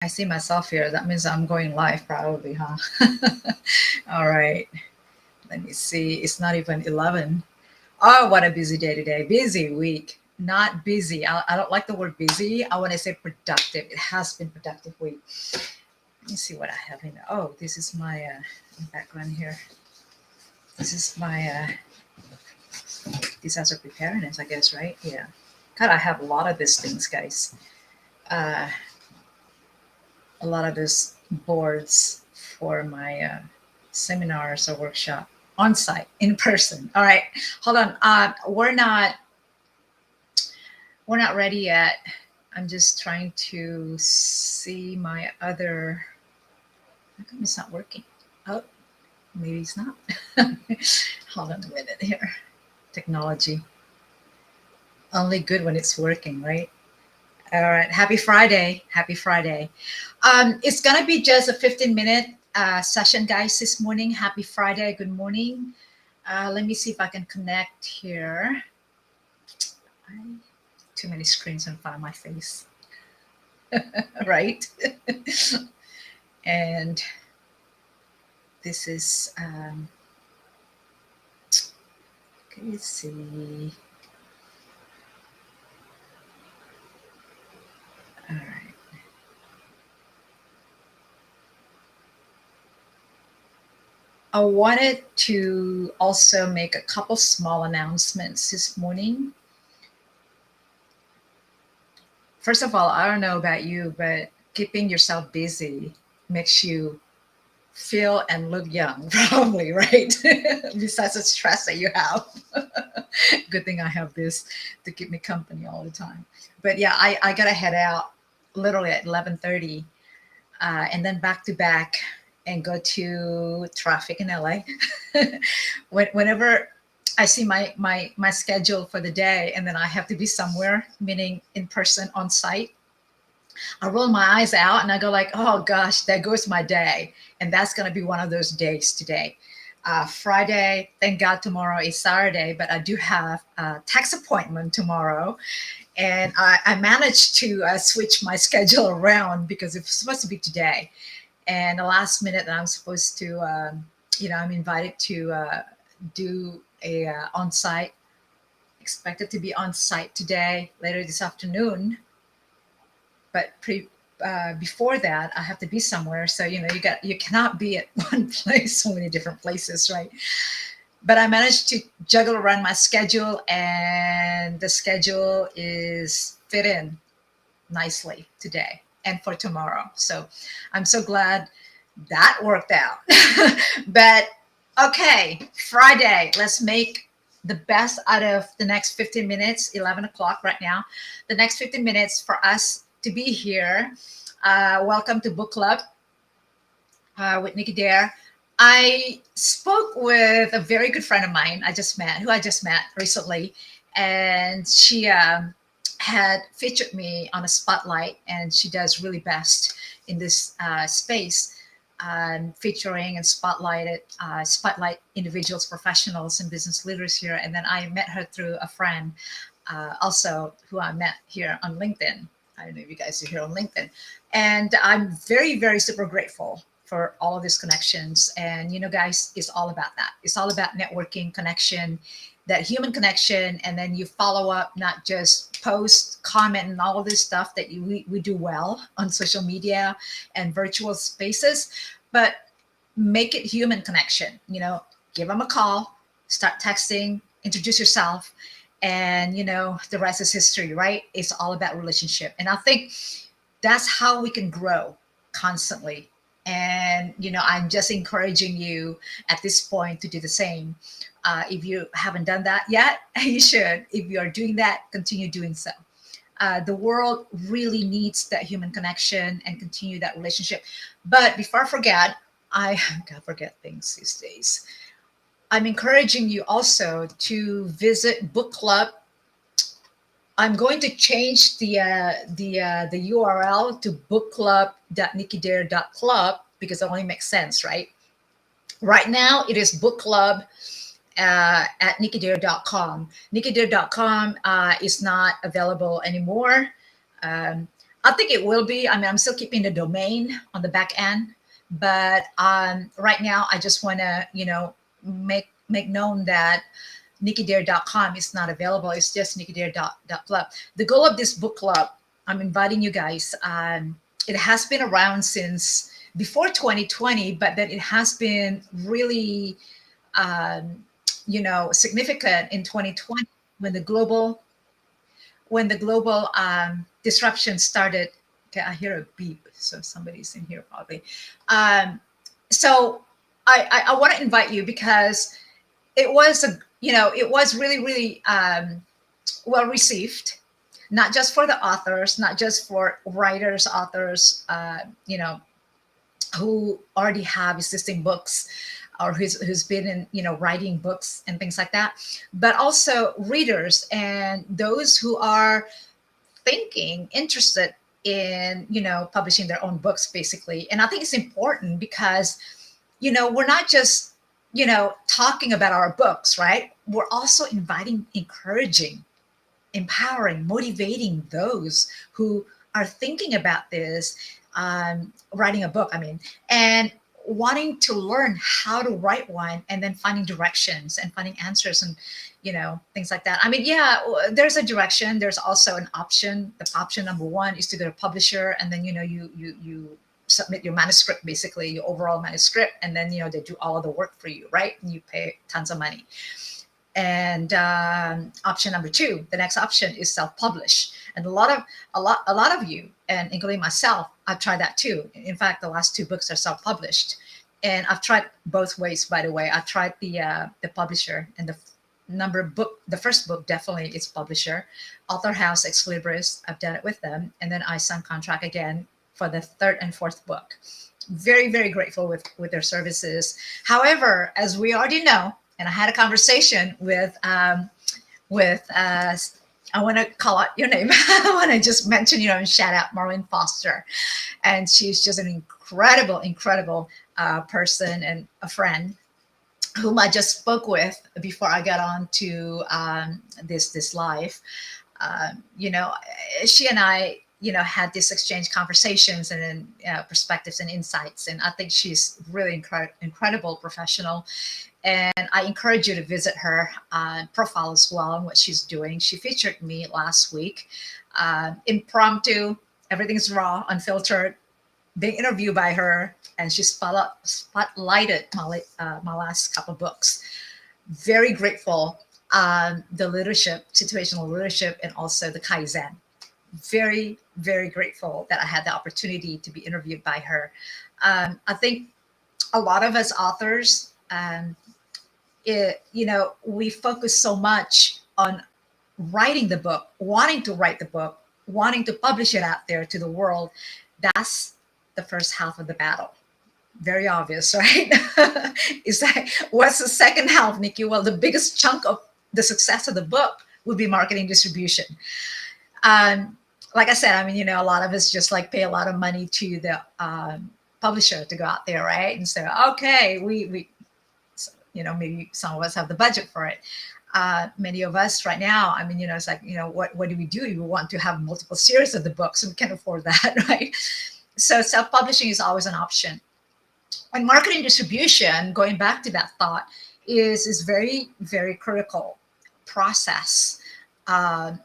I see myself here. That means I'm going live probably, huh? All right. Let me see. It's not even 11. Oh, what a busy day today. Busy week. Not busy. I don't like the word busy. I want to say productive. It has been productive week. Let me see what I have in. Oh, this is my background here. This is my disaster preparedness, I guess, right? Yeah. God, I have a lot of these things, guys. Uh, a lot of these boards for my seminars or workshop on site, in person. All right, hold on. We're not ready yet. I'm just trying to see my other. How come it's not working? Oh, maybe it's not. Hold on a minute here. Technology. Only good when it's working, right? All right. Happy Friday. Happy Friday. It's going to be just a 15-minute session, guys, this morning. Happy Friday. Good morning. Let me see if I can connect here. Too many screens in front of my face, right? And this is, okay, let's see. All right. I wanted to also make a couple small announcements this morning. First of all, I don't know about you, but keeping yourself busy makes you feel and look young, probably, right? Besides the stress that you have. Good thing I have this to keep me company all the time. But yeah, I gotta head out literally at 11:30, and then back to back and go to traffic in LA. Whenever I see my schedule for the day, and then I have to be somewhere, meaning in person on site, I roll my eyes out and I go like, oh gosh, there goes my day. And that's going to be one of those days today. Friday, thank God tomorrow is Saturday, but I do have a tax appointment tomorrow. And I managed to switch my schedule around because it was supposed to be today. And the last minute that I'm supposed to, I'm invited to do a on-site, expected to be on site today, later this afternoon, but before that I have to be somewhere, so you cannot be at one place, so many different places, right? But I managed to juggle around my schedule, and the schedule is fit in nicely today and for tomorrow, so I'm so glad that worked out. But okay, Friday, let's make the best out of the next 15 minutes, 11 o'clock right now. The next 15 minutes for us to be here. Welcome to Book Club with Nicky Dare. I spoke with a very good friend of mine who I just met recently, and she had featured me on a spotlight, and she does really best in this space, featuring and spotlight individuals, professionals, and business leaders here. And then I met her through a friend, also who I met here on LinkedIn. I don't know if you guys are here on LinkedIn. And I'm very, very super grateful for all of these connections. And, guys, it's all about that. It's all about networking, connection, that human connection. And then you follow up, not just post, comment, and all of this stuff that we do well on social media and virtual spaces, but make it human connection. Give them a call, start texting, introduce yourself, and the rest is history, right? It's all about relationship, and I think that's how we can grow constantly. And I'm just encouraging you at this point to do the same. If you haven't done that yet, you should. If you are doing that, continue doing so. The world really needs that human connection and continue that relationship. But before I forget, I can't forget things these days. I'm encouraging you also to visit book club. I'm going to change the URL to bookclub.nickydare.club because it only makes sense, right? Right now, it is book club at nickydare.com. Nickydare.com is not available anymore. Um, I think it will be. I mean, I'm still keeping the domain on the back end, but right now I just want to, make known that nickydare.com is not available. It's just nickydare.club. The goal of this book club, I'm inviting you guys. It has been around since before 2020, but then it has been really, um, significant in 2020 when the global disruption started. Okay, I hear a beep, so somebody's in here probably. Um, so I want to invite you because it was really really well received, not just for the authors, not just for writers, authors, who already have existing books or who's been in writing books and things like that, but also readers and those who are thinking, interested in publishing their own books basically. And I think it's important because we're not just talking about our books, right? We're also inviting, encouraging, empowering, motivating those who are thinking about this, writing a book, I mean, and wanting to learn how to write one, and then finding directions and finding answers and things like that. I mean, yeah, there's a direction. There's also an option. The option number one is to go to a publisher, and then you submit your manuscript, basically your overall manuscript, and then they do all of the work for you, right? And you pay tons of money. And option number two, the next option is self-publish. And a lot of you, and including myself, I've tried that too. In fact, the last two books are self-published, and I've tried both ways. By the way, I've tried the publisher and the first book definitely it's publisher, Author House, Ex Libris. I've done it with them, and then I signed contract again for the third and fourth book. Very very grateful with their services. However, as we already know, and I had a conversation with I want to call out your name. I want to just mention, and shout out Marlene Foster, and she's just an incredible person and a friend whom I just spoke with before I got on to this live. She and I had this exchange conversations and then perspectives and insights, and I think she's really incredible professional. And I encourage you to visit her profile as well and what she's doing. She featured me last week, impromptu, everything's raw, unfiltered, being interviewed by her, and she spotlighted my last couple books. Very grateful. The leadership, situational leadership, and also the Kaizen. Very, very grateful that I had the opportunity to be interviewed by her. I think a lot of us authors, we focus so much on writing the book, wanting to write the book, wanting to publish it out there to the world. That's the first half of the battle. Very obvious, right? It's like, what's the second half, Nikki? Well, the biggest chunk of the success of the book would be marketing, distribution. Like I said, I mean, a lot of us just like pay a lot of money to the publisher to go out there, right? And so, okay, we maybe some of us have the budget for it. Many of us right now, I mean, it's like, what do we do? We want to have multiple series of the books, and we can't afford that, right? So self-publishing is always an option. And marketing distribution, going back to that thought, is very, very critical process, to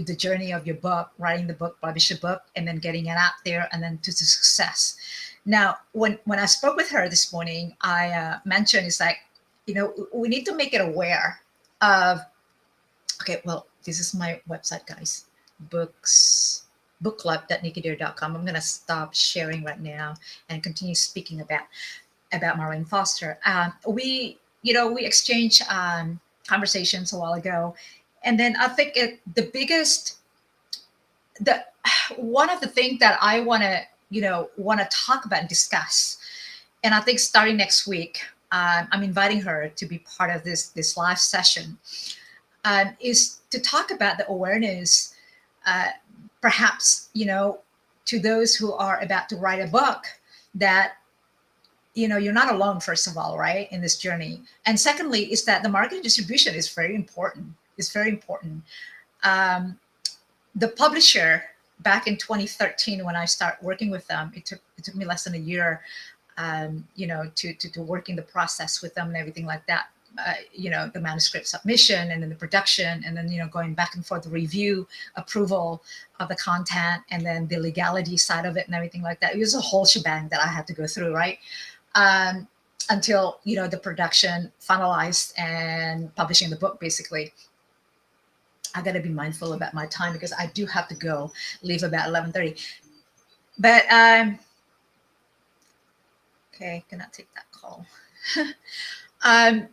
the journey of your book, writing the book, publish a book, and then getting it out there, and then to success. Now, when I spoke with her this morning, I mentioned, it's like, we need to make it aware of, okay, well, this is my website, guys, bookclub.nickydare.com. I'm going to stop sharing right now and continue speaking about Marlene Foster. We exchanged conversations a while ago, and then I think one of the things that I want to talk about and discuss, and I think starting next week, I'm inviting her to be part of this live session, is to talk about the awareness, perhaps, to those who are about to write a book, that, you're not alone, first of all, right, in this journey. And secondly, is that the market distribution is very important. It's very important. The publisher back in 2013 when I started working with them. It took me less than a year, to working the process with them and everything like that. The manuscript submission and then the production and then going back and forth, the review, approval of the content, and then the legality side of it and everything like that. It was a whole shebang that I had to go through, right? Until the production finalized and publishing the book. Basically, I got to be mindful about my time because I do have to go leave about 11:30. But okay, cannot take that call. um,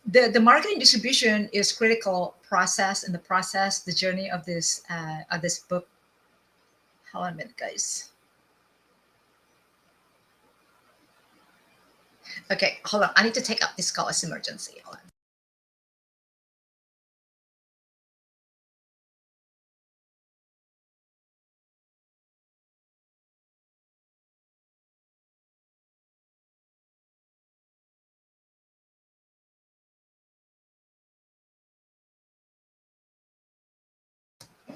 the marketing distribution is critical process in the process, the journey of this book. Hold on a minute, guys. Okay, hold on. I need to take up this call as emergency. Hold on.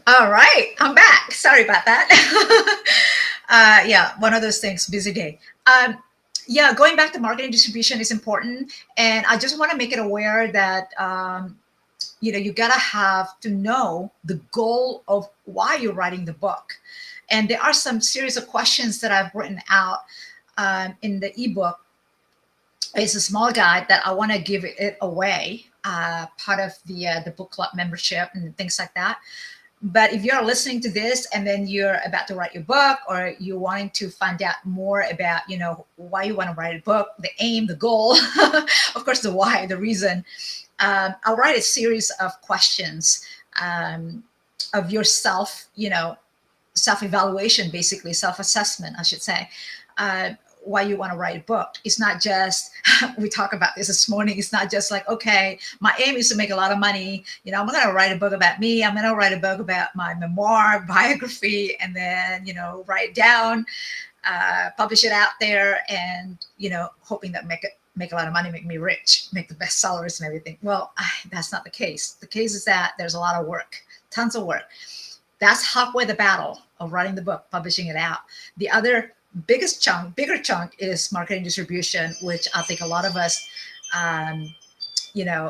All right, I'm back. Sorry about that. Yeah, one of those things, busy day. Yeah, going back to marketing distribution is important. And I just want to make it aware that, you gotta have to know the goal of why you're writing the book. And there are some series of questions that I've written out in the ebook. It's a small guide that I want to give it away, part of the book club membership and things like that. But if you're listening to this and then you're about to write your book, or you're wanting to find out more about, why you want to write a book, the aim, the goal, of course, the why, the reason, I'll write a series of questions of yourself, self-evaluation, basically self-assessment, I should say, why you want to write a book. It's not just, we talked about this morning, it's not just like, okay, my aim is to make a lot of money. I'm going to write a book about me. I'm going to write a book about my memoir, biography, and then, write it down, publish it out there, and, hoping that make a lot of money, make me rich, make the bestsellers and everything. Well, that's not the case. The case is that there's a lot of work, tons of work. That's halfway the battle of writing the book, publishing it out. The other bigger chunk is marketing distribution, which I think a lot of us,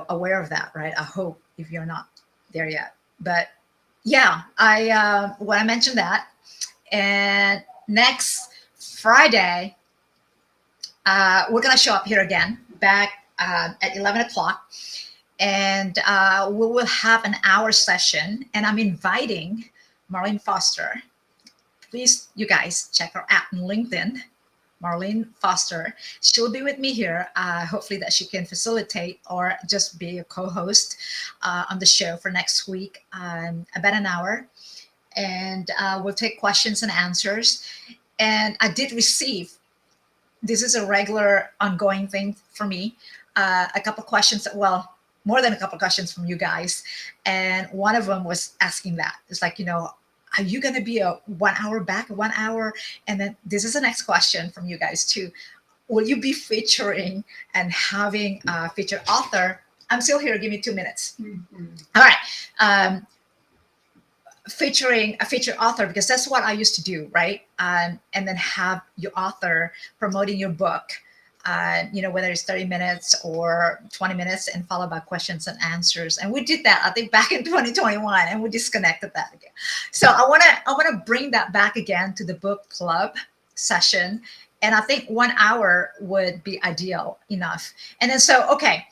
aware of that, right? I hope, if you're not there yet. But yeah, when I mentioned that, and next Friday, we're gonna show up here again, back at 11 o'clock, and we will have an hour session, and I'm inviting Marlene Foster. Please, you guys, check her out on LinkedIn, Marlene Foster. She'll be with me here. Hopefully that she can facilitate or just be a co-host on the show for next week, about an hour. And we'll take questions and answers. And I did receive, this is a regular ongoing thing for me, a couple questions, well, more than a couple questions from you guys. And one of them was asking that. It's like, are you going to be a 1 hour back, 1 hour? And then this is the next question from you guys too. Will you be featuring and having a featured author? I'm still here. Give me 2 minutes. Mm-hmm. All right. Featuring a featured author, because that's what I used to do, right? And then have your author promoting your book, whether it's 30 minutes or 20 minutes, and followed by questions and answers. And we did that, I think, back in 2021, and we disconnected that again. So I wanna bring that back again to the book club session. And I think 1 hour would be ideal enough. And then, okay,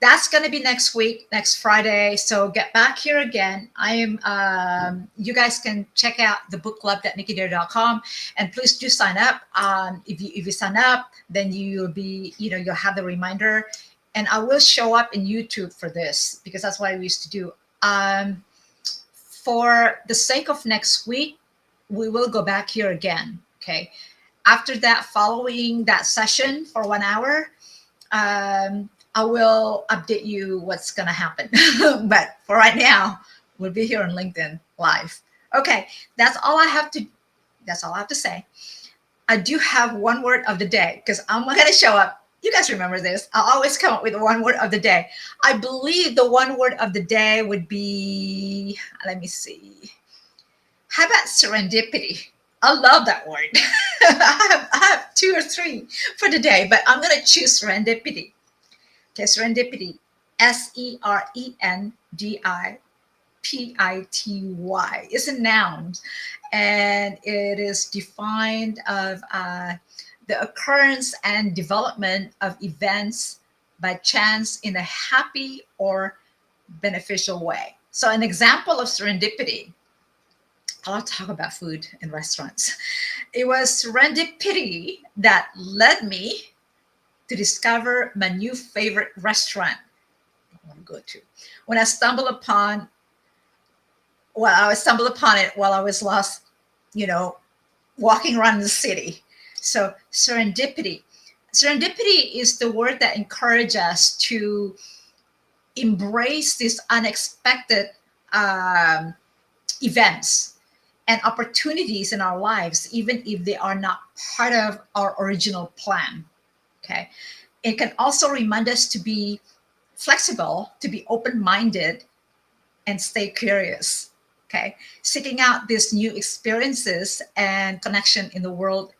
that's going to be next week, next Friday. So get back here again. You guys can check out the book club.nickydare.com, and please do sign up. If you sign up, then you'll be, you'll have the reminder, and I will show up in YouTube for this, because that's what I used to do. For the sake of next week, we will go back here again. Okay. After that, following that session for 1 hour, I will update you what's going to happen. But for right now, we'll be here on LinkedIn live. Okay, that's all I have to say. I do have one word of the day, because I'm going to show up. You guys remember this. I always come up with one word of the day. I believe the one word of the day would be, let me see, How about serendipity? I love that word. I have two or three for the day, but I'm going to choose serendipity. Okay, serendipity. Serendipity is a noun, and it is defined of the occurrence and development of events by chance in a happy or beneficial way. So, an example of serendipity, I'll talk about food in restaurants. It was serendipity that led me to discover my new favorite restaurant I want to go to. When I stumbled upon, I stumbled upon it while I was lost, you know, walking around the city. So serendipity. Serendipity is the word that encourages us to embrace these unexpected um, events and opportunities in our lives, even if they are not part of our original plan. Okay. It can also remind us to be flexible, to be open minded, and stay curious. Okay. Seeking out these new experiences and connection in the world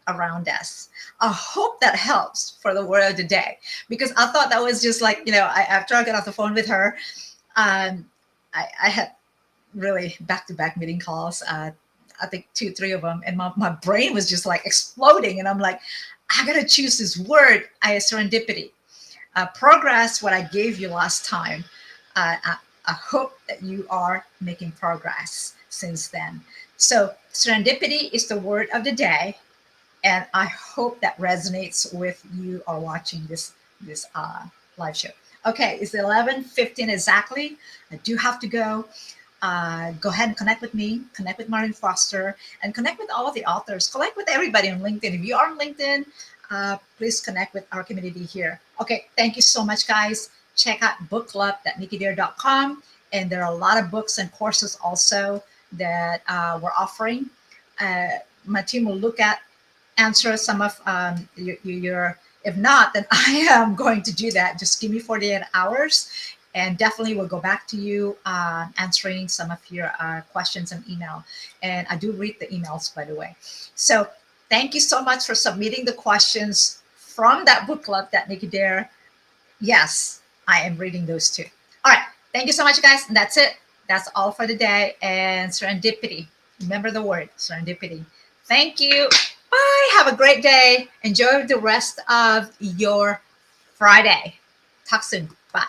around us. I hope that helps for the word of the day, because I thought that was just like, after I got off the phone with her, um, I had really back-to-back meeting calls. I think two, three of them, and my brain was just like exploding. And I'm like, I gotta choose this word. Serendipity, progress. What I gave you last time. I hope that you are making progress since then. So serendipity is the word of the day, and I hope that resonates with you are watching this live show. Okay, it's 11:15 exactly. I do have to go. Go ahead and connect with me, connect with Martin Foster, and connect with all of the authors. Connect with everybody on LinkedIn. If you are on LinkedIn, please connect with our community here. Okay, thank you so much, guys. Check out bookclub.nickydare.com. And there are a lot of books and courses also that we're offering. Uh, my team will look at, answer some of your, if not, then I am going to do that. Just give me 48 hours and definitely we'll go back to you answering some of your questions and email. And I do read the emails, by the way. So thank you so much for submitting the questions from that book club, that Nicky Dare. Yes, I am reading those too. All right. Thank you so much, guys. And that's it. That's all for the day. And serendipity. Remember the word serendipity. Thank you. Bye. Have a great day. Enjoy the rest of your Friday. Talk soon. Bye.